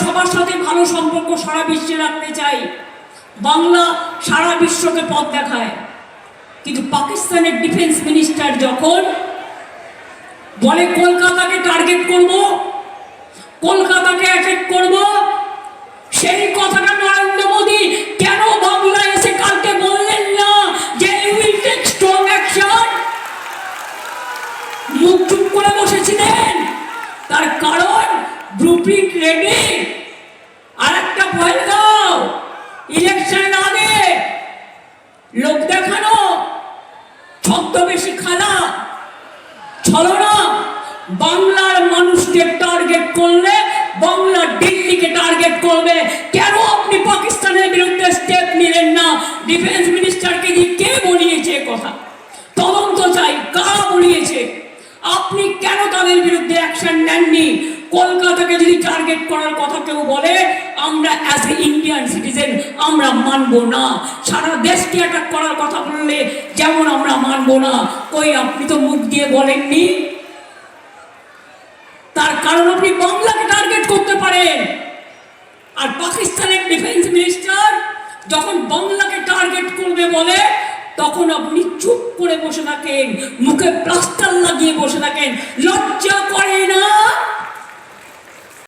সবার সাথে ভালো সম্পর্ক সারা বিশ্বে রাখতে চাই, বাংলা সারা বিশ্বকে পথ দেখায়। কিন্তু পাকিস্তানের ডিফেন্স মিনিস্টার যখন বলে কলকাতাকে টার্গেট করব, কলকাতাকে অ্যাটাক করব, সেই কথাটা নরেন্দ্র মোদী কেন বাংলায় এসে কালকে বললেন না যে উইল টেক স্ট্রং অ্যাকশন? মুখ চুপ করে বসেছিলেন। তার কারণ ব্লুপ্রিন্ট রেডি। আর একটা পয়গাও ইলেকশনের আগে লোক দেখানো, ছদ্মবেশী খেলা, ছলনা। বাংলার মানুষকে টার্গেট করলে বাংলা দিল্লিকে টার্গেট করবে। কেন আপনি পাকিস্তানের বিরুদ্ধে স্টেপ নিলেন না? ডিফেন্স মিনিস্টারকে দিয়ে কে বলিয়েছে কথা? তদন্ত চাই, কারা বলিয়েছে? আপনি কেন তাদের বিরুদ্ধে অ্যাকশন নেননি? কলকাতাকে যদি টার্গেট করার কথা কেউ বলে, আমরা অ্যাজ এ ইন্ডিয়ান সিটিজেন আমরা মানবো না। সারা দেশকে অ্যাটাক করার কথা বললে যেমন আমরা মানবো না। কই আপনি তো মুখ দিয়ে বলেননি। তার কারণ আপনি বাংলাকে টার্গেট করতে পারেন। আর পাকিস্তানের ডিফেন্স মিনিস্টার যখন বাংলাকে টার্গেট করবে বলে, তখন আপনি চুপ করে বসে থাকেন, মুখে প্লাস্টার লাগিয়ে বসে থাকেন। লজ্জা করে না?